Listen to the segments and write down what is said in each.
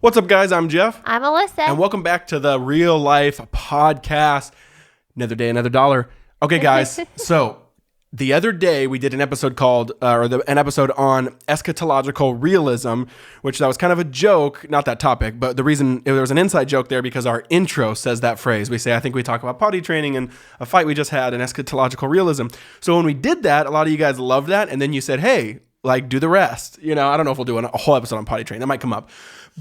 What's up, guys? I'm Jeff. I'm Alyssa. And welcome back to the Real Life Podcast. Another day, another dollar. Okay, guys. So the other day we did an episode called, an episode on eschatological realism, which that was kind of a joke, not that topic, but the reason there was an inside joke there because our intro says that phrase. We say, I think we talk about potty training and a fight we just had and eschatological realism. So when we did that, a lot of you guys loved that. And then you said, hey, like do the rest. You know, I don't know if we'll do a whole episode on potty training. That might come up.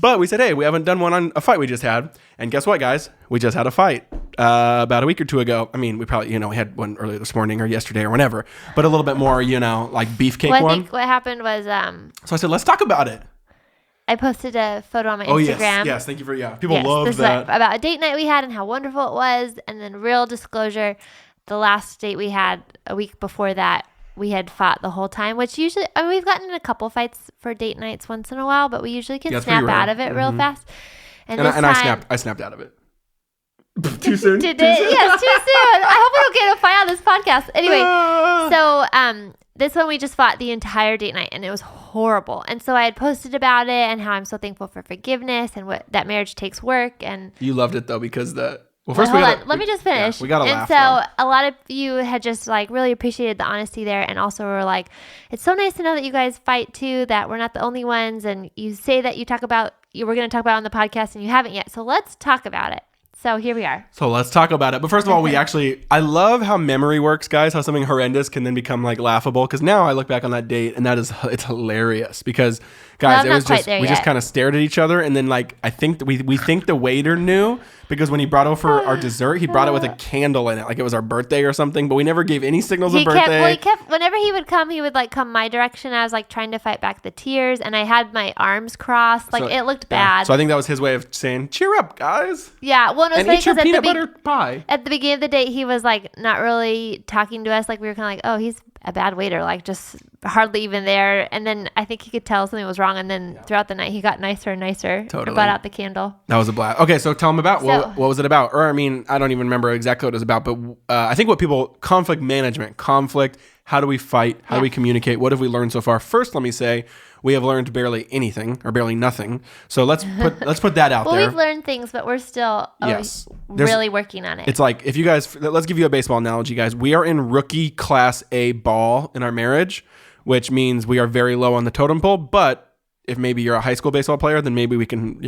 But we said, hey, we haven't done one on a fight we just had. And guess what, guys? We just had a fight about a week or two ago. I mean, we probably, we had one earlier this morning or yesterday or whenever. But a little bit more, like beefcake one. I think what happened was... So I said, let's talk about it. I posted a photo on my Instagram. Yes. Thank you for, People love that. About a date night we had and how wonderful it was. And then real disclosure, the last date we had a week before that, we had fought the whole time, which usually, we've gotten in a couple fights for date nights once in a while, but we usually can snap out of it real fast. And I snapped out of it. Too soon? Yes, too soon. I hope we don't get in a fight on this podcast. Anyway, so this one we just fought the entire date night, and it was horrible. And so I had posted about it and how I'm so thankful for forgiveness and what that marriage takes work. And you loved it though because let me just finish. Yeah, we got to laugh. And so a lot of you had just really appreciated the honesty there, and also were like, it's so nice to know that you guys fight too, that we're not the only ones, and you say that we're going to talk about it on the podcast, and you haven't yet. So let's talk about it. So here we are. So let's talk about it. But first of all, I love how memory works, guys, how something horrendous can then become laughable. Because now I look back on that date and it's hilarious because, guys, we just kind of stared at each other. And then I think we think the waiter knew because when he brought over our dessert, he brought it with a candle in it. Like it was our birthday or something. But we never gave any signals of birthday. Whenever he would come, come my direction. I was trying to fight back the tears. And I had my arms crossed. It looked bad. So I think that was his way of saying, cheer up, guys. Yeah. Well, and eat your peanut butter pie. At the beginning of the date, he was not really talking to us. We were kind of oh, he's a bad waiter, just hardly even there. And then I think he could tell something was wrong. And then throughout the night, he got nicer and nicer. Totally. Brought out the candle. That was a blast. Okay, so tell him about what was it about? Or I don't even remember exactly what it was about. But I think conflict management, how do we fight? How do we communicate? What have we learned so far? First, let me say, we have learned barely anything or barely nothing. So let's put that out there. Well, we've learned things, but we're still really working on it. It's if you guys, let's give you a baseball analogy, guys. We are in rookie class A ball in our marriage, which means we are very low on the totem pole. But if maybe you're a high school baseball player, then maybe we can,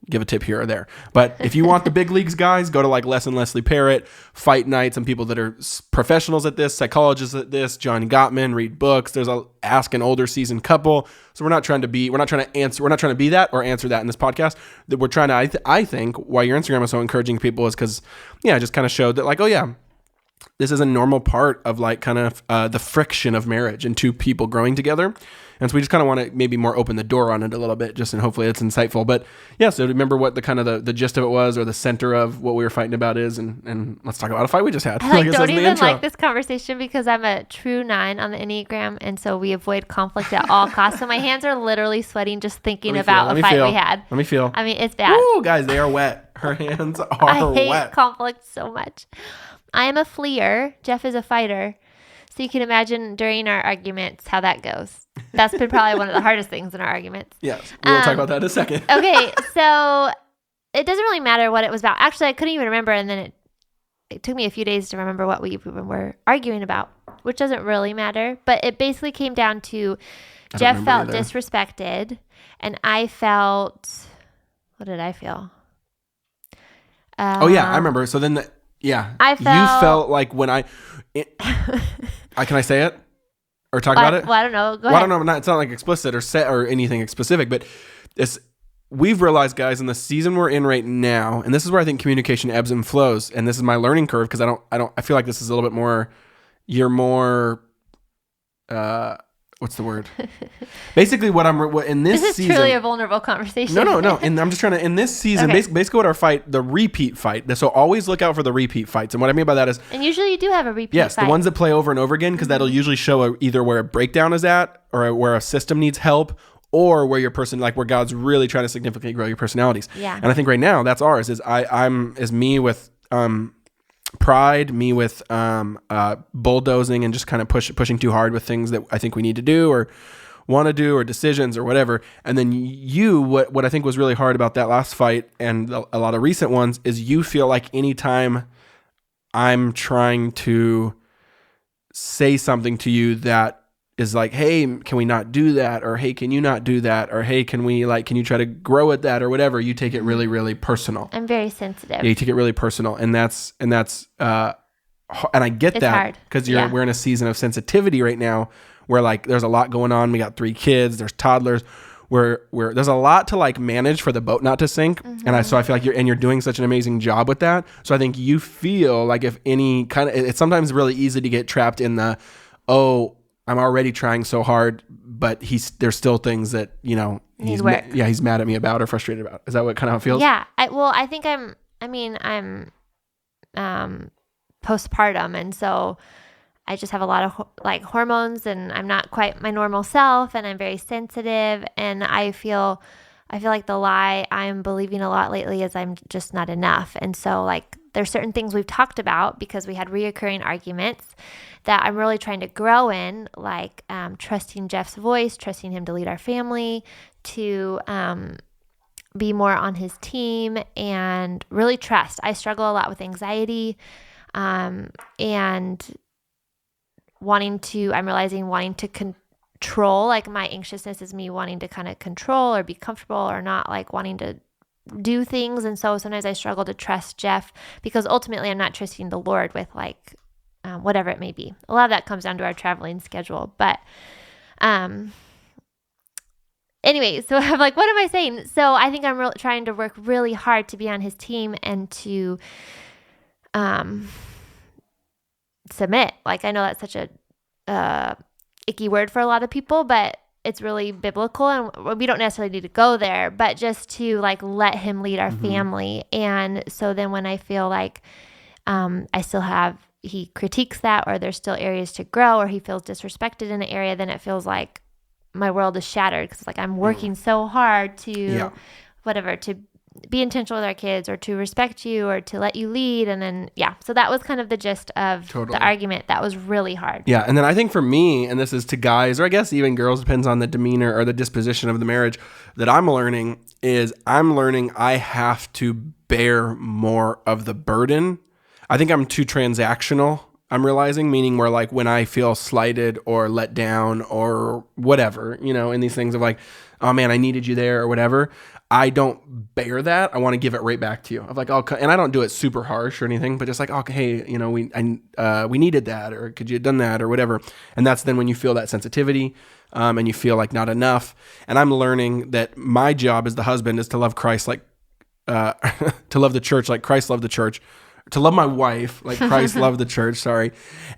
give a tip here or there. But if you want the big leagues, guys, go to Les and Leslie Parrott, fight night, some people that are professionals at this, psychologists at this, John Gottman, read books. There's ask an older seasoned couple. So we're not trying to be that or answer that in this podcast. That we're trying to, I think why your Instagram is so encouraging people is because, just kind of showed that this is a normal part of the friction of marriage and two people growing together. And so we just kind of want to maybe more open the door on it a little bit, and hopefully it's insightful. But so remember what the gist of it was, or the center of what we were fighting about is, and let's talk about a fight we just had. I don't even like this conversation because I'm a true 9 on the Enneagram, and so we avoid conflict at all costs. So my hands are literally sweating just thinking about a fight we had. Let me feel. It's bad. Ooh, guys, they are wet. Her hands are wet. I hate conflict so much. I am a fleer. Jeff is a fighter. So you can imagine during our arguments how that goes. That's been probably one of the hardest things in our arguments. Yes, we'll talk about that in a second. Okay, so it doesn't really matter what it was about. Actually, I couldn't even remember, and then it took me a few days to remember what we were arguing about, which doesn't really matter. But it basically came down to Jeff felt disrespected, and I felt... What did I feel? I remember. So then... you felt like when can I say it or talk about it? Well, I don't know. Go ahead. I don't know. It's not explicit or set or anything specific, but we've realized, guys, in the season we're in right now, and this is where I think communication ebbs and flows. And this is my learning curve because I feel like this is a little bit more, you're more, what's the word? Basically, in this season... This is truly a vulnerable conversation. No. And I'm just trying to... In this season, basically what the repeat fight. So always look out for the repeat fights. And what I mean by that is... And usually you do have a repeat fight. Yes, the ones that play over and over again, because that'll usually show either where a breakdown is at, or where a system needs help, or where your person, where God's really trying to significantly grow your personalities. Yeah. And I think right now, that's ours. I'm me with... pride, me with bulldozing and just kind of pushing too hard with things that I think we need to do, or want to do or decisions or whatever. And then what I think was really hard about that last fight and a lot of recent ones is you feel like anytime I'm trying to say something to you that is like, hey, can we not do that? Or, hey, can you not do that? Or, hey, can you try to grow at that or whatever? You take it really, really personal. I'm very sensitive. Yeah, you take it really personal. And that's and I get It's that because we're in a season of sensitivity right now where like there's a lot going on. We got 3 kids, there's toddlers, where there's a lot to like manage for the boat not to sink. Mm-hmm. And so I feel like you're doing such an amazing job with that. So I think you feel like if any kind of, it's sometimes really easy to get trapped in the, oh, I'm already trying so hard, but there's still things that, he's mad at me about or frustrated about. Is that what kind of how it feels? Yeah. I think I'm postpartum. And so I just have a lot of hormones and I'm not quite my normal self and I'm very sensitive. And I feel like the lie I'm believing a lot lately is I'm just not enough. And so like there's certain things we've talked about because we had reoccurring arguments that I'm really trying to grow in, like trusting Jeff's voice, trusting him to lead our family, to be more on his team and really trust. I struggle a lot with anxiety and wanting to control, like my anxiousness is me wanting to kind of control or be comfortable or not like wanting to do things. And so sometimes I struggle to trust Jeff because ultimately I'm not trusting the Lord with like whatever it may be. A lot of that comes down to our traveling schedule. But anyway, so I'm like, what am I saying? So I think I'm trying to work really hard to be on his team and to submit. Like I know that's such a icky word for a lot of people, but it's really biblical and we don't necessarily need to go there, but just to like let him lead our family. And so then when I feel like he critiques that or there's still areas to grow or he feels disrespected in an area, then it feels like my world is shattered because it's like I'm working so hard to be intentional with our kids or to respect you or to let you lead. And then, so that was kind of the gist of the argument. That was really hard. Yeah. And then I think for me, and this is to guys, or I guess even girls, depends on the demeanor or the disposition of the marriage that I'm learning I have to bear more of the burden. I think I'm too transactional. I'm realizing, meaning where like when I feel slighted or let down or whatever, in these things of like, oh man, I needed you there or whatever. I don't bear that. I want to give it right back to you. I'm like, and I don't do it super harsh or anything, but just like, hey, we needed that, or could you have done that or whatever. And that's then when you feel that sensitivity, and you feel like not enough. And I'm learning that my job as the husband is to love Christ, like, to love the church, like Christ loved the church, to love my wife, like Christ loved the church. Sorry.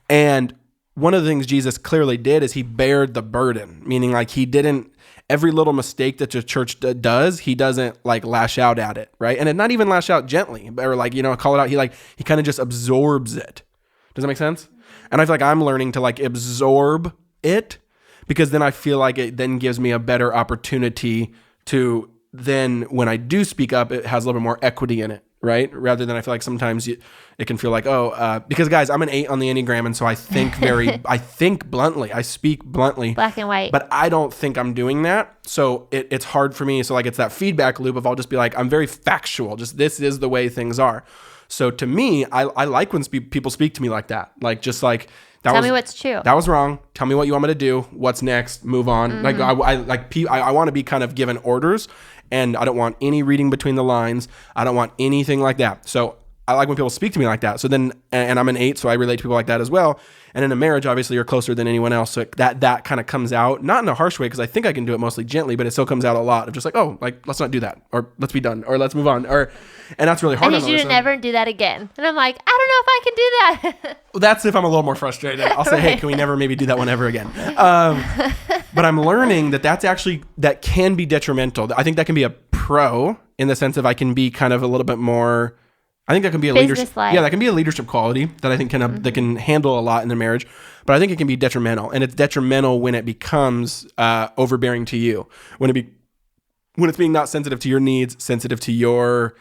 And one of the things Jesus clearly did is he bared the burden, meaning like he didn't, every little mistake that the church does, he doesn't like lash out at it, right? And not even lash out gently, or like, call it out. He kind of just absorbs it. Does that make sense? And I feel like I'm learning to like absorb it because then I feel like it then gives me a better opportunity to then when I do speak up, it has a little bit more equity in it, right? Rather than I feel like sometimes it can feel like, because guys, I'm an 8 on the Enneagram. And so I think I think bluntly, I speak bluntly. Black and white. But I don't think I'm doing that. So it's hard for me. So like it's that feedback loop of I'll just be like, I'm very factual. Just this is the way things are. So to me, I like when people speak to me like that. Like just like, tell me what's true. That was wrong. Tell me what you want me to do. What's next? Move on. Mm-hmm. I want to be kind of given orders, and I don't want any reading between the lines. I don't want anything like that. So I like when people speak to me like that. So then, and I'm an 8, so I relate to people like that as well. And in a marriage, obviously, you're closer than anyone else. So that kind of comes out, not in a harsh way, because I think I can do it mostly gently, but it still comes out a lot of just like, let's not do that, or let's be done, or let's move on, and that's really hard. I need you to never do that again. And I'm like, I don't know if I can do that. Well, that's if I'm a little more frustrated. I'll say, hey, can we never maybe do that one ever again? But I'm learning that can be detrimental. I think that can be a pro in the sense of I can be kind of a little bit more. I think that can be a leadership. Yeah, that can be a leadership quality that I think that can handle a lot in the marriage. But I think it can be detrimental, and it's detrimental when it becomes overbearing to you. When it's being not sensitive to your needs, sensitive to your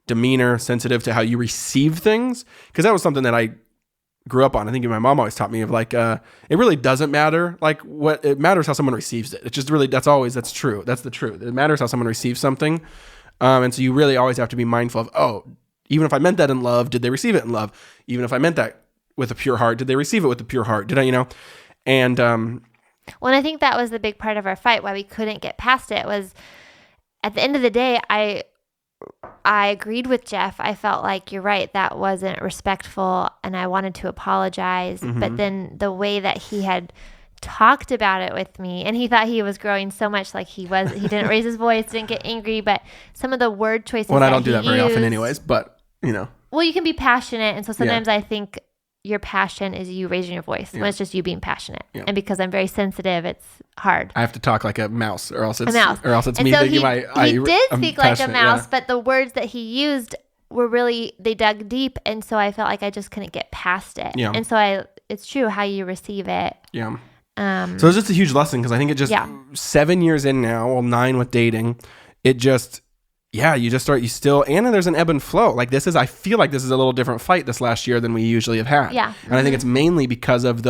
demeanor, sensitive to how you receive things. Because that was something that I grew up on. I think my mom always taught me of like, it really doesn't matter. Like what it matters how someone receives it. It's just really, that's true. That's the truth. It matters how someone receives something. And so you really always have to be mindful of, oh, even if I meant that in love, did they receive it in love? Even if I meant that with a pure heart, did they receive it with a pure heart? Did I, and, well, and I think that was the big part of our fight, why we couldn't get past it, was at the end of the day, I agreed with Jeff. I felt like, you're right, that wasn't respectful, and I wanted to apologize. But then the way that he had talked about it with me, and he thought he was growing so much, like he didn't raise his voice, didn't get angry, but some of the word choices well, I don't do that very often anyways, but well, you can be passionate, and so sometimes I think your passion is you raising your voice when it's just you being passionate. And because I'm very sensitive, it's hard. I have to talk like a mouse, or else it's and me so thinking he did speak like a mouse, but the words that he used were really, they dug deep, and so I felt like I just couldn't get past it. And so it's true how you receive it. So it's just a huge lesson, because I think it just 7 years in now, well 9 with dating, it just you just start, and then there's an ebb and flow. Like I feel like this is a little different fight this last year than we usually have had. And I think it's mainly because of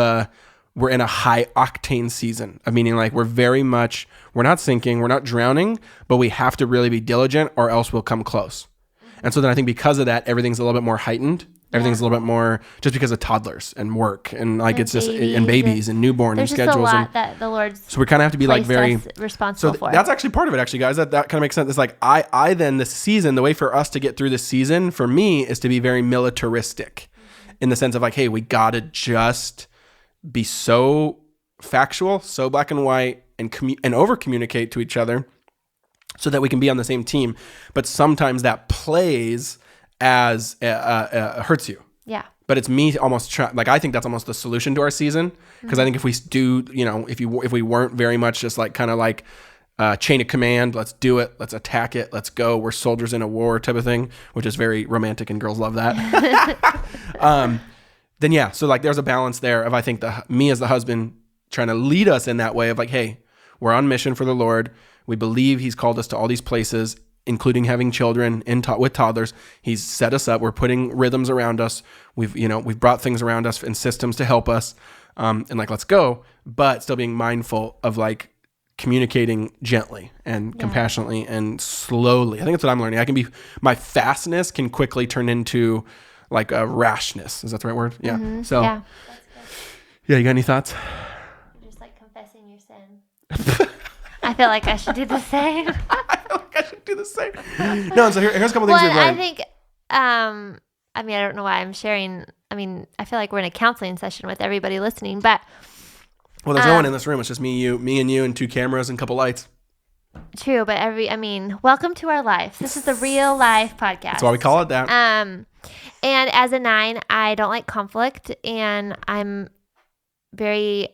we're in a high octane season, meaning like we're not sinking, we're not drowning, but we have to really be diligent or else we'll come close. And so then I think because of that, everything's a little bit more heightened. Everything's a little bit more just because of toddlers and work and like it's just and babies and newborn and schedules. There's just a lot that the Lord's so we kind of have to be like very responsible for. That's actually part of it, actually, guys. That kind of makes sense. It's like I then this season, the way for us to get through this season for me is to be very militaristic, in the sense of like, hey, we gotta just be so factual, so black and white, and over communicate to each other, so that we can be on the same team. But sometimes that plays as hurts you. But it's me almost I think that's almost the solution to our season, because I think if we do, if we weren't very much just like kind of like chain of command, let's do it, let's attack it, let's go, we're soldiers in a war type of thing, which is very romantic and girls love that. Then so like there's a balance there of, I think, me as the husband trying to lead us in that way of like, hey, we're on mission for the Lord. We believe he's called us to all these places, including having children with toddlers. He's set us up. We're putting rhythms around us. We've brought things around us and systems to help us. And like, let's go, but still being mindful of like communicating gently and compassionately and slowly. I think that's what I'm learning. My fastness can quickly turn into like a rashness. Is that the right word? Yeah. So that's good. You got any thoughts? Just like confessing your sin. I feel like I should do the same. No, so here's a couple things we've learned. I think, I don't know why I'm sharing. I feel like we're in a counseling session with everybody listening, but. Well, there's no one in this room. It's just me and you, and 2 cameras and a couple lights. True, but welcome to our life. This is the real life podcast. That's why we call it that. And as a 9, I don't like conflict, and I'm very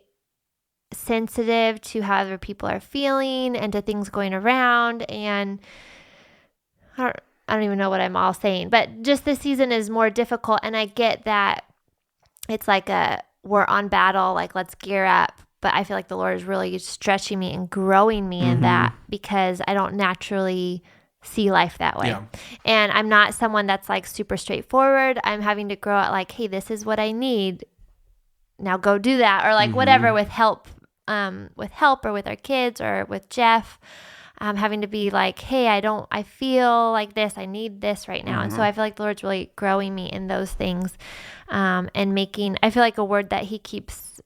sensitive to how other people are feeling and to things going around, and I don't even know what I'm all saying, but just this season is more difficult, and I get that it's like we're on battle, like let's gear up, but I feel like the Lord is really stretching me and growing me in that, because I don't naturally see life that way. And I'm not someone that's like super straightforward. I'm having to grow at like, hey, this is what I need, now go do that, or like whatever, with help or with our kids or with Jeff, having to be like, hey, I feel like this, I need this right now. And so I feel like the Lord's really growing me in those things, and I feel like a word that he keeps,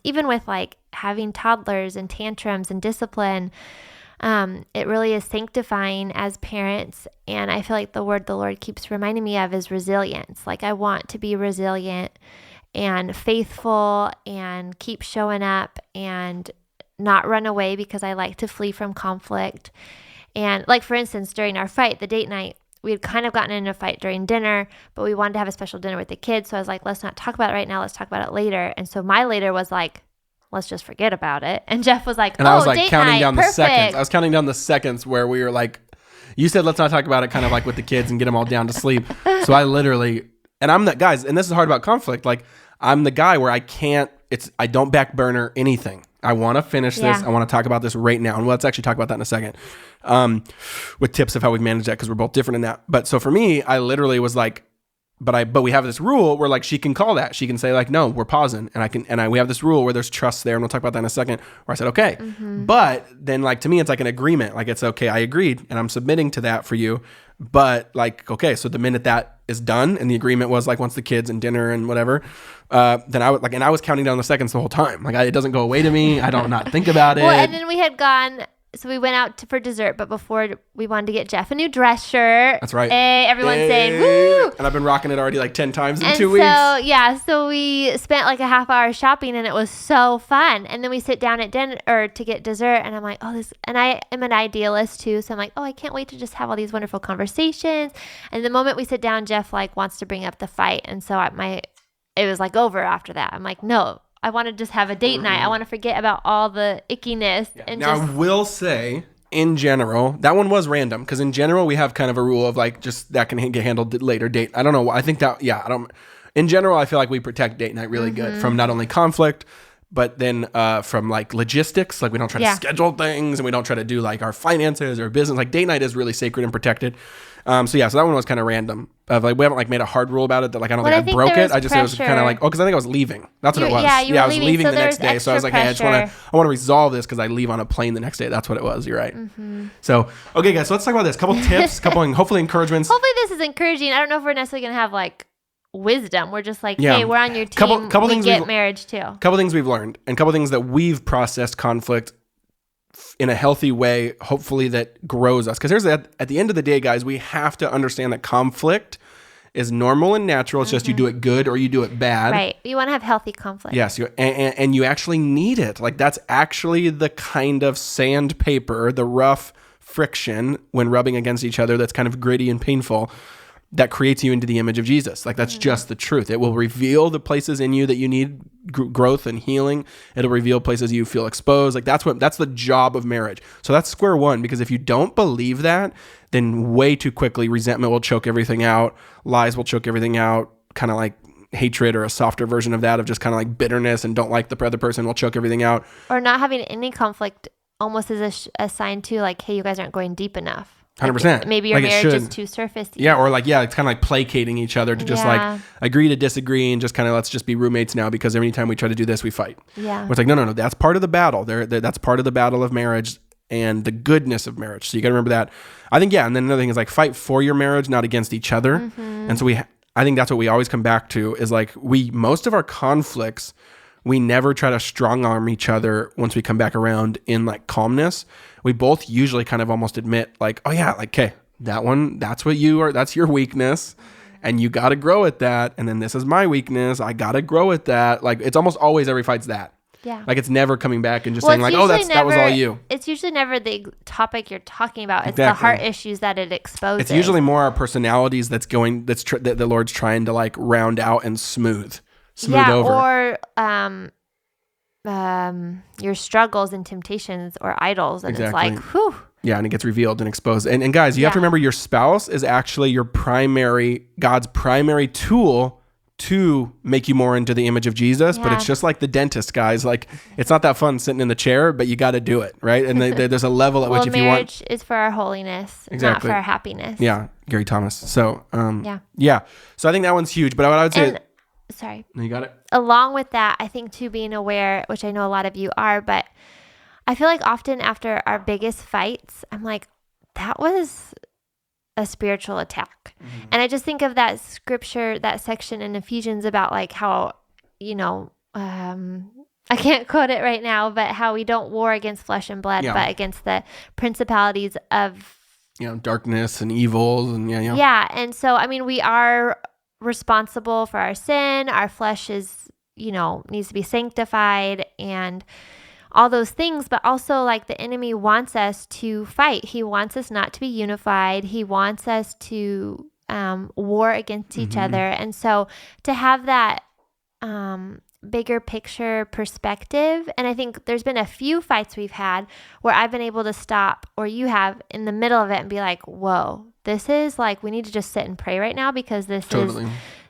even with like having toddlers and tantrums and discipline, it really is sanctifying as parents. And I feel like the word the Lord keeps reminding me of is resilience. Like I want to be resilient and faithful and keep showing up and not run away, because I like to flee from conflict. And like, for instance, during our fight, the date night, we had kind of gotten in a fight during dinner, but we wanted to have a special dinner with the kids. So I was like, let's not talk about it right now. Let's talk about it later. And so my later was like, let's just forget about it. And Jeff was like, I was like date counting night, down perfect. the seconds. I was counting down the seconds where we were like, you said, let's not talk about it, kind of like with the kids and get them all down to sleep. So I literally, and I'm that guys, and this is hard about conflict. Like I'm the guy where I don't back burner anything. I want to finish this. I want to talk about this right now. And let's actually talk about that in a second, with tips of how we've managed that, because we're both different in that. But so for me, I literally was like, but we have this rule where like she can call that. She can say like, no, we're pausing, and we have this rule where there's trust there, and we'll talk about that in a second. Where I said okay, but then like to me it's like an agreement. Like it's okay, I agreed, and I'm submitting to that for you. But like okay, so the minute that is done, and the agreement was like once the kids and dinner and whatever, then I was counting down the seconds the whole time. Like it doesn't go away to me. I don't not think about it. Well, and then we had gone. So we went out for dessert, but before we wanted to get Jeff a new dress shirt. That's right. Hey, everyone's saying woo! And I've been rocking it already like 10 times in 2 so, weeks. So we spent like a half hour shopping, and it was so fun. And then we sit down at dinner or to get dessert, and I'm like, and I am an idealist too. So I'm like, I can't wait to just have all these wonderful conversations. And the moment we sit down, Jeff like wants to bring up the fight. And so it was like over after that. I'm like, no. I want to just have a date night. I want to forget about all the ickiness. Yeah. And now, I will say, in general, that one was random. Because in general, we have kind of a rule of like, just that can get handled later date. I don't know. I think that, in general, I feel like we protect date night really good from not only conflict, but then from like logistics. Like we don't try to schedule things, and we don't try to do like our finances or business. Like date night is really sacred and protected. So that one was kind of random. Like we haven't like made a hard rule about it that like I don't think I broke it. I just it was kind of like because I think I was leaving. That's what it was. Yeah, I was leaving the next day, so I was like, hey, I want to resolve this because I leave on a plane the next day. That's what it was. You're right. So okay, guys, so let's talk about this. Couple tips, hopefully encouragements. Hopefully this is encouraging. I don't know if we're necessarily gonna have like wisdom. We're just like, hey, we're on your team. Couple things get marriage too. Couple things we've learned, and couple things that we've processed conflict in a healthy way, hopefully that grows us. Because at the end of the day, guys, we have to understand that conflict is normal and natural. It's just you do it good or you do it bad. Right. You want to have healthy conflict. Yes. And you actually need it. Like that's actually the kind of sandpaper, the rough friction when rubbing against each other that's kind of gritty and painful that creates you into the image of Jesus. Like that's just the truth. It will reveal the places in you that you need growth and healing. It'll reveal places you feel exposed. Like that's the job of marriage. So that's square one, because if you don't believe that, then way too quickly resentment will choke everything out. Lies will choke everything out. Kind of like hatred, or a softer version of that, of just kind of like bitterness and don't like the other person, will choke everything out. Or not having any conflict almost is a sign too, like, hey, you guys aren't going deep enough. 100%. Like maybe your marriage is too surface. Yeah, or like, it's kind of like placating each other to just like agree to disagree and just kind of let's just be roommates now because every time we try to do this, we fight. Yeah. It's like, no, that's part of the battle. That's part of the battle of marriage and the goodness of marriage. So you got to remember that. I think, and then another thing is like fight for your marriage, not against each other. And so I think that's what we always come back to is like most of our conflicts, we never try to strong arm each other once we come back around in like calmness. We both usually kind of almost admit like, oh yeah, like, okay, that one, that's what you are, that's your weakness. And you got to grow at that. And then this is my weakness. I got to grow at that. Like it's almost always every fight's that. Yeah. Like it's never coming back and just saying like, that was all you. It's usually never the topic you're talking about. It's the heart issues that it exposes. It's usually more our personalities that the Lord's trying to like round out and smooth over. Or your struggles and temptations or idols, and it's like, whew. Yeah, and it gets revealed and exposed. And guys, you have to remember your spouse is actually God's primary tool to make you more into the image of Jesus. But it's just like the dentist, guys. Like it's not that fun sitting in the chair, but you got to do it, right? And there's a level at which if you want, marriage is for our holiness, not for our happiness. Yeah, Gary Thomas. So yeah. So I think that one's huge. But what I would say. Sorry. No, you got it. Along with that, I think too, being aware, which I know a lot of you are, but I feel like often after our biggest fights, I'm like, that was a spiritual attack. And I just think of that scripture, that section in Ephesians about like how, I can't quote it right now, but how we don't war against flesh and blood, but against the principalities of darkness and evils and Yeah. And so, I mean, we are responsible for our sin. Our flesh is, needs to be sanctified and all those things, but also like the enemy wants us to fight. He wants us not to be unified. He wants us to war against each other. And so to have that bigger picture perspective, and I think there's been a few fights we've had where I've been able to stop, or you have, in the middle of it and be like, whoa, this is like, we need to just sit and pray right now because this is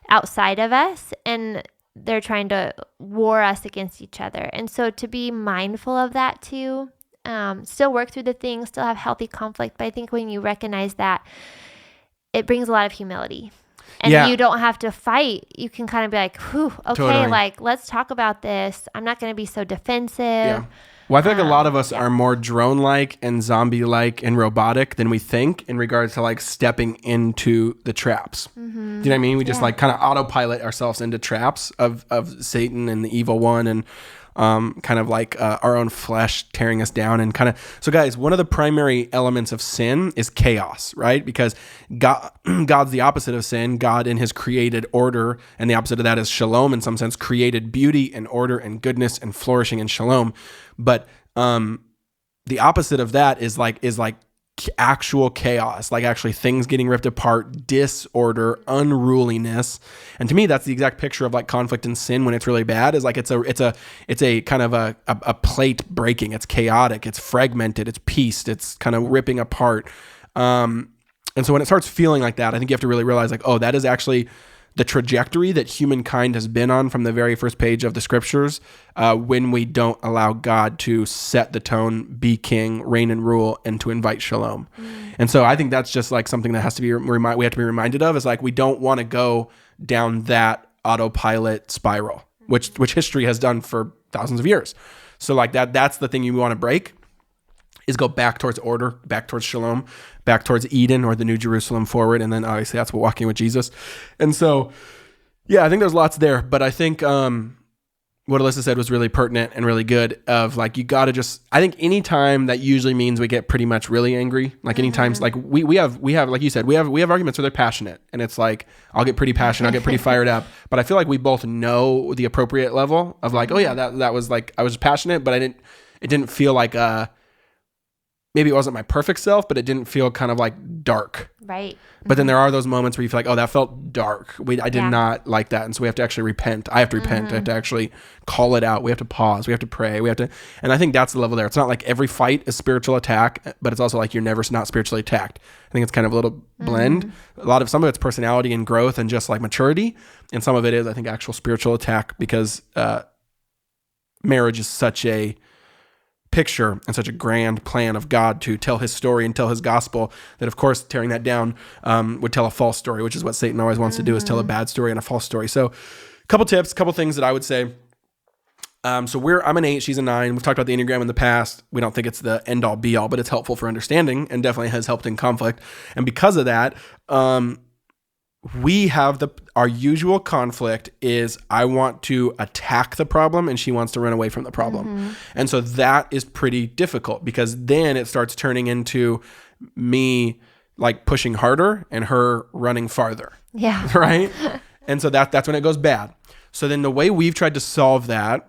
outside of us and they're trying to war us against each other. And so to be mindful of that too, still work through the things, still have healthy conflict. But I think when you recognize that, it brings a lot of humility. And Yeah. you don't have to fight. You can kind of be like, whew, okay, Totally. like, let's talk about this. I'm not going to be so defensive. Yeah. Well, I feel like a lot of us are more drone-like and zombie-like and robotic than we think in regards to like stepping into the traps. Do you know what I mean? We just like kind of autopilot ourselves into traps of Satan and the evil one, and kind of like our own flesh tearing us down, and kind of. So guys, one of the primary elements of sin is chaos, right? Because God's the opposite of sin. God in his created order, and the opposite of that is shalom in some sense, created beauty and order and goodness and flourishing and shalom. But the opposite of that is like actual chaos, like actually things getting ripped apart, disorder, unruliness. And to me, that's the exact picture of like conflict and sin when it's really bad. Is like it's a kind of a plate breaking. It's chaotic. It's fragmented. It's pieced. It's kind of ripping apart. And so when it starts feeling like that, I think you have to really realize like, oh, that is actually the trajectory that humankind has been on from the very first page of the scriptures, when we don't allow God to set the tone, be king, reign and rule, and to invite shalom. And so I think that's just like something that has to be we have to be reminded of, is like we don't want to go down that autopilot spiral, which history has done for thousands of years. So like that's the thing you want to break, is go back towards order, back towards shalom, back towards Eden or the New Jerusalem forward. And then obviously that's what walking with Jesus. And so, yeah, I think there's lots there, but I think what Alyssa said was really pertinent and really good, of like, you got to just, I think anytime that usually means we get pretty much really angry. Like anytime, like we have, like you said, we have arguments where they're passionate, and it's like, I'll get pretty passionate, I'll get pretty fired up, but I feel like we both know the appropriate level of like, oh yeah, that was like, I was passionate, but it didn't feel like, maybe it wasn't my perfect self, but it didn't feel kind of like dark. Right. But then there are those moments where you feel like, oh, that felt dark. I did not like that. And so we have to actually repent. I have to repent. I have to actually call it out. We have to pause. We have to pray. And I think that's the level there. It's not like every fight is spiritual attack, but it's also like you're never not spiritually attacked. I think it's kind of a little blend. Some of it's personality and growth and just like maturity. And some of it is, I think, actual spiritual attack, because marriage is such a picture and such a grand plan of God to tell his story and tell his gospel, that of course tearing that down would tell a false story, which is what Satan always wants to do, is tell a bad story and a false story. So a couple tips, couple things that I would say. So I'm an 8, she's a 9. We've talked about the Enneagram in the past. We don't think it's the end all be all, but it's helpful for understanding and definitely has helped in conflict. And because of that, we have our usual conflict is I want to attack the problem and she wants to run away from the problem. And so that is pretty difficult, because then it starts turning into me like pushing harder and her running farther. Yeah. Right? And so that's when it goes bad. So then the way we've tried to solve that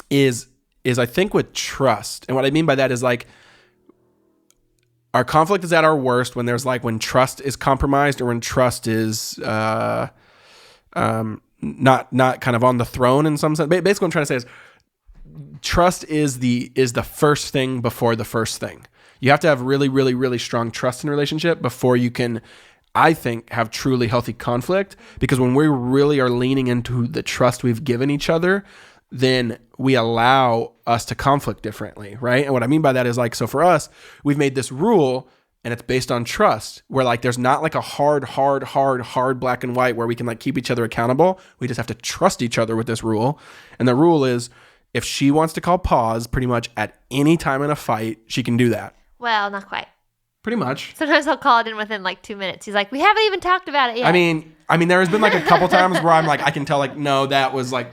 is I think with trust. And what I mean by that is like, our conflict is at our worst when when trust is compromised, or when trust is not kind of on the throne in some sense. Basically, what I'm trying to say is trust is the first thing before the first thing. You have to have really, really, really strong trust in a relationship before you can, I think, have truly healthy conflict. Because when we really are leaning into the trust we've given each other, then we allow us to conflict differently, right? And what I mean by that is like, so for us, we've made this rule, and it's based on trust, where like there's not like a hard black and white where we can like keep each other accountable. We just have to trust each other with this rule. And the rule is, if she wants to call pause pretty much at any time in a fight, she can do that. Well, not quite. Pretty much. Sometimes I'll call it in within like 2 minutes. He's like, we haven't even talked about it yet. I mean, there has been like a couple times where I'm like, I can tell like, no, that was like,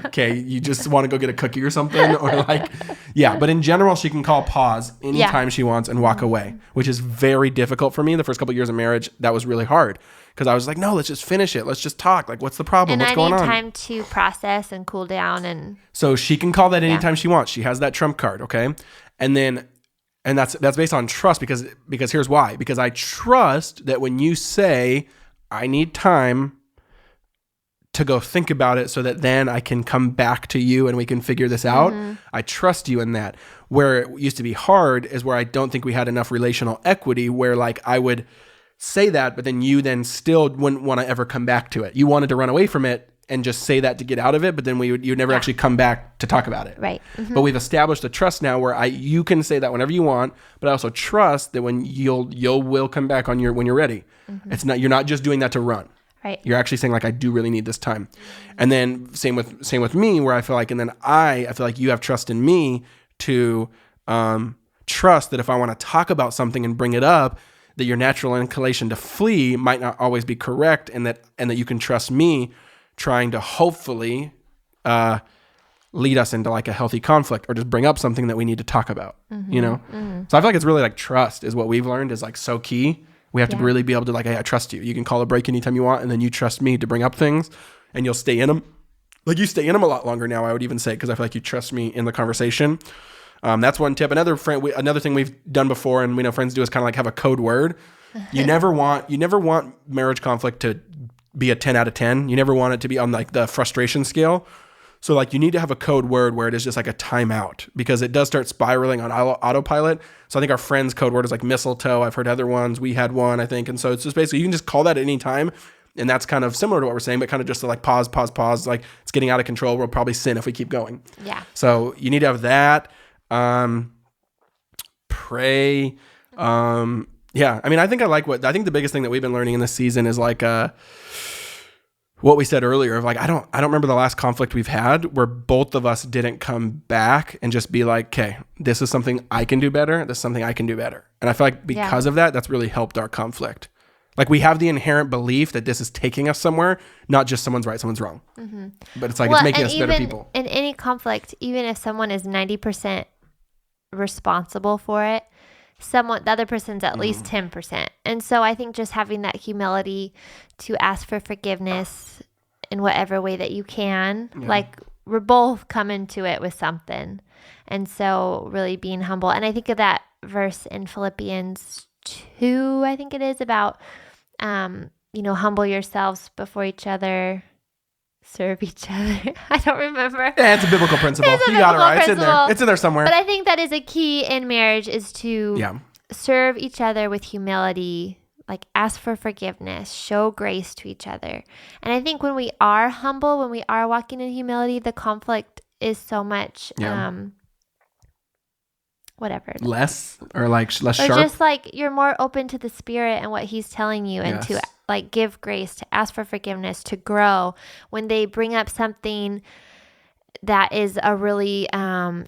okay, you just want to go get a cookie or something, or like, yeah. But in general, she can call pause anytime she wants and walk away, which is very difficult for me. The first couple of years of marriage, that was really hard, because I was like, no, let's just finish it. Let's just talk. Like, what's the problem? What's going on? And I need time to process and cool down. And so she can call that anytime she wants. She has that trump card, okay? And that's based on trust, because here's why. Because I trust that when you say, I need time to go think about it so that then I can come back to you and we can figure this out, I trust you in that. Where it used to be hard is where I don't think we had enough relational equity, where like I would say that, but then you then still wouldn't want to ever come back to it. You wanted to run away from it and just say that to get out of it, but then you'd never actually come back to talk about it. Right. But we've established a trust now where you can say that whenever you want, but I also trust that when you'll come back when you're ready. It's not, you're not just doing that to run. Right. You're actually saying like, I do really need this time. And then same with me, where I feel like, and then I feel like you have trust in me to trust that if I want to talk about something and bring it up, that your natural inclination to flee might not always be correct, and that you can trust me trying to hopefully lead us into like a healthy conflict, or just bring up something that we need to talk about, you know? So I feel like it's really like trust is what we've learned is like so key. We have to really be able to like, hey, I trust you. You can call a break anytime you want, and then you trust me to bring up things, and you'll stay in them. Like you stay in them a lot longer now, I would even say, because I feel like you trust me in the conversation. That's one tip. Another thing we've done before, and we know friends do, is kind of like have a code word. You never want marriage conflict to be a 10 out of 10. You never want it to be on like the frustration scale. So like you need to have a code word where it is just like a timeout, because it does start spiraling on autopilot. So I think our friend's code word is like mistletoe. I've heard other ones. We had one, I think. And so it's just basically, you can just call that at any time. And that's kind of similar to what we're saying, but kind of just to like pause. Like it's getting out of control. We'll probably sin if we keep going. Yeah. So you need to have that. Pray. Yeah. I mean, I think the biggest thing that we've been learning in this season is like, what we said earlier of like, I don't remember the last conflict we've had where both of us didn't come back and just be like, okay, this is something I can do better. This is something I can do better. And I feel like because of that, that's really helped our conflict. Like we have the inherent belief that this is taking us somewhere, not just someone's right, someone's wrong. But it's like, it's making us better people. In any conflict, even if someone is 90% responsible for it, the other person's at least 10%. And so I think just having that humility to ask for forgiveness in whatever way that you can, like we're both coming to it with something. And so really being humble. And I think of that verse in Philippians 2, I think it is, about, humble yourselves before each other, serve each other. I don't remember. Yeah, it's a biblical principle. You got it right. It's in there somewhere. But I think that is a key in marriage, is to serve each other with humility, like ask for forgiveness, show grace to each other. And I think when we are humble, when we are walking in humility, the conflict is so much less sharp. Just like you're more open to the Spirit and what He's telling you, and to like give grace, to ask for forgiveness, to grow. When they bring up something that is a really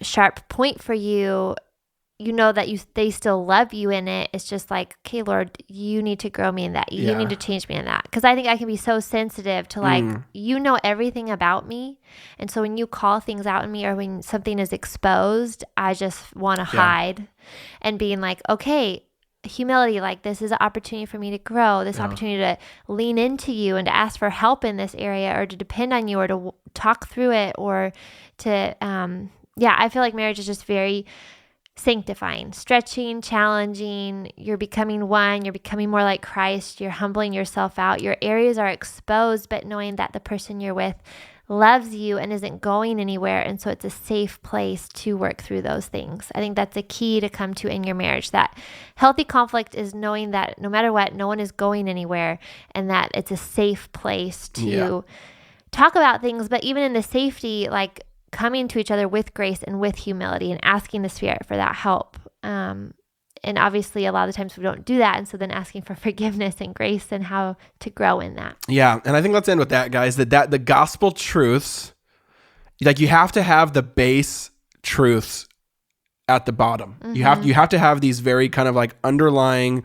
sharp point for you, you know that they still love you in it. It's just like, okay, Lord, you need to grow me in that. You need to change me in that. Because I think I can be so sensitive to like, you know everything about me. And so when you call things out in me, or when something is exposed, I just want to hide, and being like, okay, humility, like this is an opportunity for me to grow, this opportunity to lean into you and to ask for help in this area, or to depend on you, or to talk through it, or to, I feel like marriage is just very sanctifying, stretching, challenging. You're becoming one, you're becoming more like Christ, you're humbling yourself out, your areas are exposed, but knowing that the person you're with loves you and isn't going anywhere. And so it's a safe place to work through those things. I think that's a key to come to in your marriage. That healthy conflict is knowing that no matter what, no one is going anywhere, and that it's a safe place to talk about things. But even in the safety, like coming to each other with grace and with humility, and asking the Spirit for that help. And obviously a lot of the times we don't do that. And so then asking for forgiveness and grace and how to grow in that. Yeah. And I think let's end with that, guys, that the gospel truths, like you have to have the base truths at the bottom. You have to have these very kind of like underlying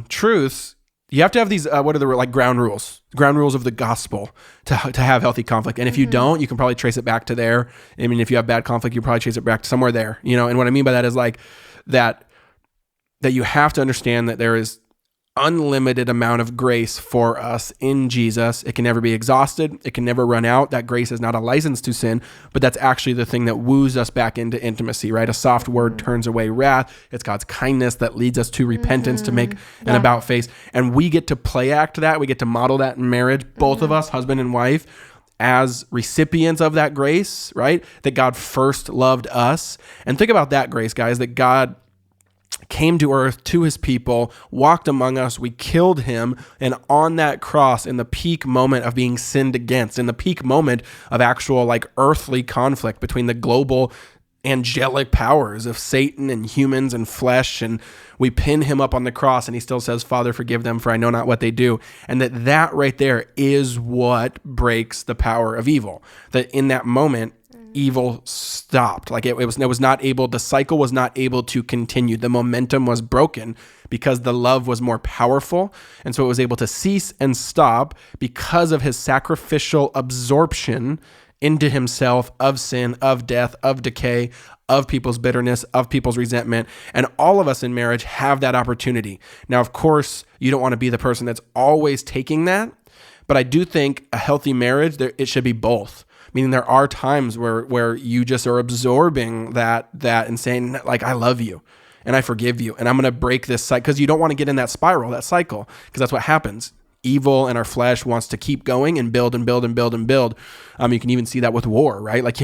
truths. You have to have these, what are the like ground rules of the gospel to have healthy conflict. And if you don't, you can probably trace it back to there. I mean, if you have bad conflict, you probably trace it back to somewhere there, and what I mean by that is like that you have to understand that there is unlimited amount of grace for us in Jesus. It can never be exhausted. It can never run out. That grace is not a license to sin, but that's actually the thing that woos us back into intimacy, right? A soft word turns away wrath. It's God's kindness that leads us to repentance, to make an about face. And we get to play act that. We get to model that in marriage, both of us, husband and wife, as recipients of that grace, right? That God first loved us. And think about that grace, guys, that God came to earth to his people, walked among us, we killed him, and on that cross, in the peak moment of being sinned against, in the peak moment of actual like earthly conflict between the global angelic powers of Satan and humans and flesh, and we pin him up on the cross, and he still says, Father, forgive them, for I know not what they do. And that right there is what breaks the power of evil. That in that moment, evil stopped. Like it was not able, the cycle was not able to continue. The momentum was broken because the love was more powerful. And so it was able to cease and stop because of his sacrificial absorption into himself of sin, of death, of decay, of people's bitterness, of people's resentment. And all of us in marriage have that opportunity. Now, of course, you don't want to be the person that's always taking that, but I do think a healthy marriage, it should be both. Meaning there are times where you just are absorbing that and saying, like, I love you and I forgive you and I'm going to break this cycle, because you don't want to get in that spiral, that cycle, because that's what happens. Evil and our flesh wants to keep going and build and build and build and build. You can even see that with war, right? Like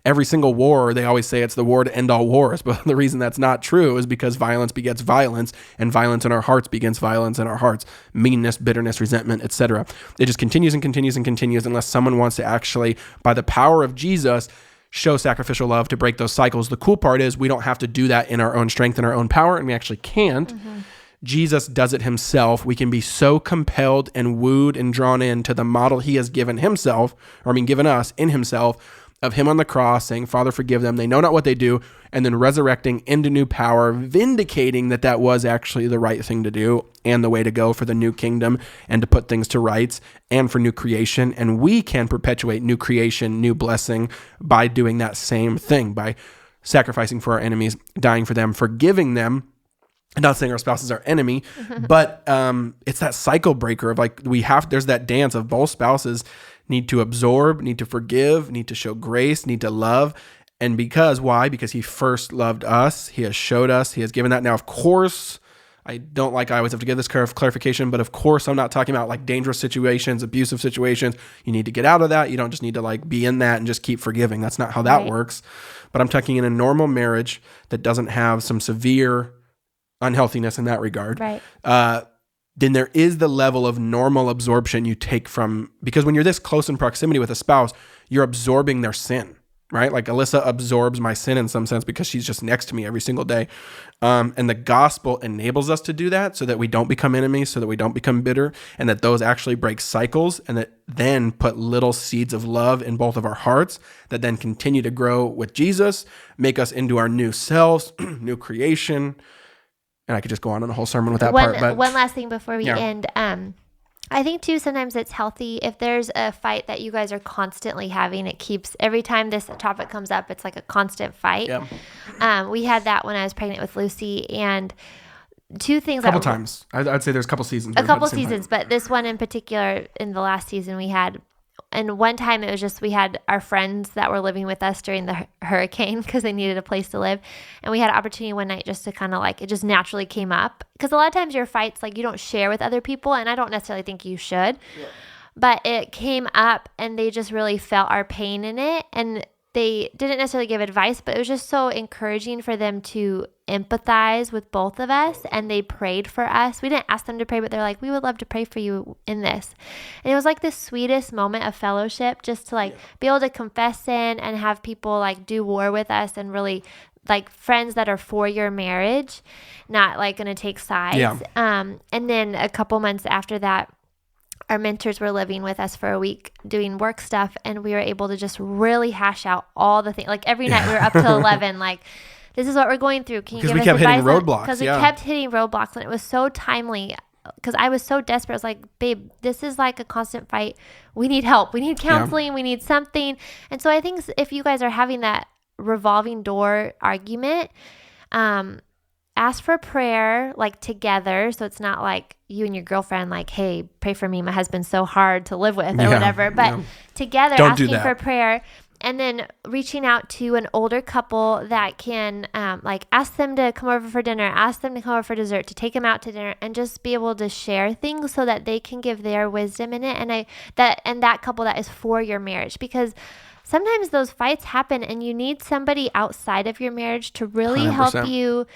every single war, they always say it's the war to end all wars. But the reason that's not true is because violence begets violence, and violence in our hearts begets violence in our hearts. Meanness, bitterness, resentment, etc. It just continues and continues and continues unless someone wants to actually, by the power of Jesus, show sacrificial love to break those cycles. The cool part is we don't have to do that in our own strength and our own power, and we actually can't. Mm-hmm. Jesus does it himself. We can be so compelled and wooed and drawn into the model he has given himself, given us in himself, of him on the cross saying, Father, forgive them, they know not what they do, and then resurrecting into new power, vindicating that was actually the right thing to do and the way to go for the new kingdom and to put things to rights and for new creation. And we can perpetuate new creation, new blessing by doing that same thing, by sacrificing for our enemies, dying for them, forgiving them. I'm not saying our spouse is our enemy, but it's that cycle breaker of like, there's that dance of both spouses need to absorb, need to forgive, need to show grace, need to love. And why? Because he first loved us. He has showed us, he has given that. Now, of course, I always have to give this clarification, but of course, I'm not talking about like dangerous situations, abusive situations. You need to get out of that. You don't just need to like be in that and just keep forgiving. That's not how that works. But I'm talking in a normal marriage that doesn't have some severe unhealthiness in that regard, right? Then there is the level of normal absorption you take from, because when you're this close in proximity with a spouse, you're absorbing their sin, right? Like Alyssa absorbs my sin in some sense because she's just next to me every single day. And the gospel enables us to do that so that we don't become enemies, so that we don't become bitter, and that those actually break cycles, and that then put little seeds of love in both of our hearts that then continue to grow with Jesus, make us into our new selves, new creation. And I could just go on a whole sermon with that part. But one last thing before we end. I think too, sometimes it's healthy if there's a fight that you guys are constantly having. It keeps, every time this topic comes up, it's like a constant fight. Yeah. We had that when I was pregnant with Lucy, and two things. A couple times. I'd say there's a couple seasons. A couple seasons, but this one in particular, in the last season we had. And one time it was just, we had our friends that were living with us during the hurricane because they needed a place to live. And we had an opportunity one night just to kind of like, it just naturally came up. Because a lot of times your fights, like you don't share with other people. And I don't necessarily think you should. Yeah. But it came up and they just really felt our pain in it. And they didn't necessarily give advice, but it was just so encouraging for them to empathize with both of us, and they prayed for us. We didn't ask them to pray, but they're like, we would love to pray for you in this. And it was like the sweetest moment of fellowship, just to like be able to confess sin and have people like do war with us, and really like friends that are for your marriage, not like going to take sides. Yeah. And then a couple months after that, our mentors were living with us for a week doing work stuff, and we were able to just really hash out all the things. Like every night we were up till 11, like, this is what we're going through. Can you give us advice? Because we kept hitting roadblocks. Because we kept hitting roadblocks, and it was so timely. Because I was so desperate. I was like, babe, this is like a constant fight. We need help. We need counseling. We need something. And so I think if you guys are having that revolving door argument, ask for prayer, like together. So it's not like you and your girlfriend, like, hey, pray for me. My husband's so hard to live with or whatever. But together, asking for prayer. And then reaching out to an older couple that can like ask them to come over for dinner, ask them to come over for dessert, to take them out to dinner, and just be able to share things so that they can give their wisdom in it. And that couple that is for your marriage, because sometimes those fights happen and you need somebody outside of your marriage to really 100%. Help you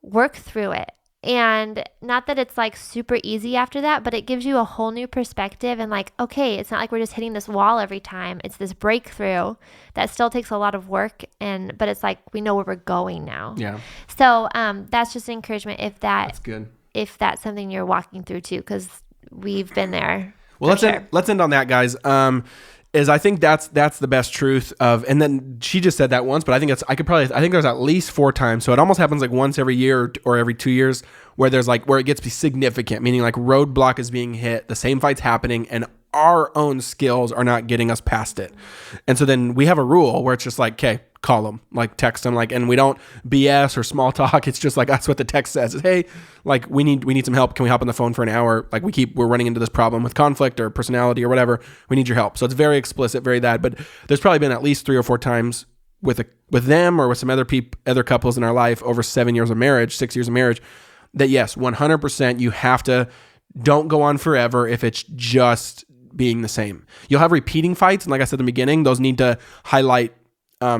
work through it. And not that it's like super easy after that, but it gives you a whole new perspective and like, okay, it's not like we're just hitting this wall every time. It's this breakthrough that still takes a lot of work, but it's like we know where we're going now. Yeah. So that's just encouragement That's good. if that's something you're walking through too, because we've been there. Well, let's end on that, guys. Is I think that's the best truth of, and then she just said that once, but I think I think there's at least 4 times. So it almost happens like once every year or every 2 years where it gets significant, meaning like roadblock is being hit, the same fight's happening, and our own skills are not getting us past it. And so then we have a rule where it's just like, okay, call them, like text them, like, and we don't BS or small talk. It's just like, that's what the text says is, hey, like we need some help. Can we hop on the phone for an hour? Like we're running into this problem with conflict or personality or whatever. We need your help. So it's very explicit, very that, but there's probably been at least 3 or 4 times with them or with some other couples in our life over 7 years of marriage, 6 years of marriage, that yes, 100% you have to, don't go on forever if it's just being the same. You'll have repeating fights. And like I said in the beginning, those need to highlight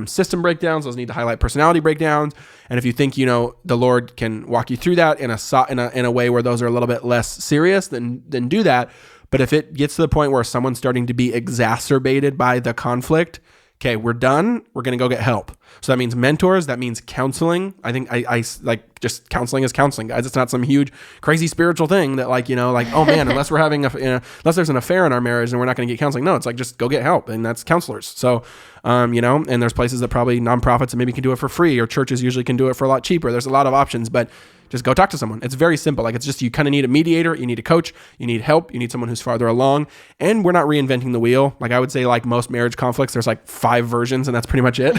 system breakdowns. Those need to highlight personality breakdowns. And if you think, the Lord can walk you through that in a way where those are a little bit less serious, then do that. But if it gets to the point where someone's starting to be exacerbated by the conflict, okay, we're done. We're going to go get help. So that means mentors. That means counseling. I think I like just counseling is counseling, guys. It's not some huge, crazy spiritual thing that oh man, unless we're having unless there's an affair in our marriage and we're not going to get counseling. No, it's like, just go get help. And that's counselors. So, and there's places that probably nonprofits that maybe can do it for free, or churches usually can do it for a lot cheaper. There's a lot of options, but just go talk to someone. It's very simple. Like, it's just, you kind of need a mediator, you need a coach, you need help, you need someone who's farther along. And we're not reinventing the wheel. Like, I would say, like most marriage conflicts, there's like 5 versions and that's pretty much it.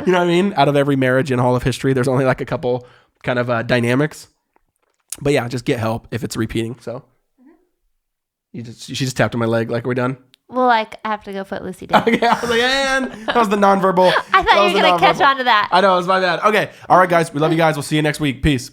You know what I mean? Out of every marriage in all of history, there's only like a couple kind of dynamics. But yeah, just get help if it's repeating. So she just tapped on my leg. Like, are we done? Well, like, I have to go put Lucy down. Okay, I was like, and that was the nonverbal. I thought you were going to catch on to that. I know, it was my bad. Okay. All right, guys. We love you guys. We'll see you next week. Peace.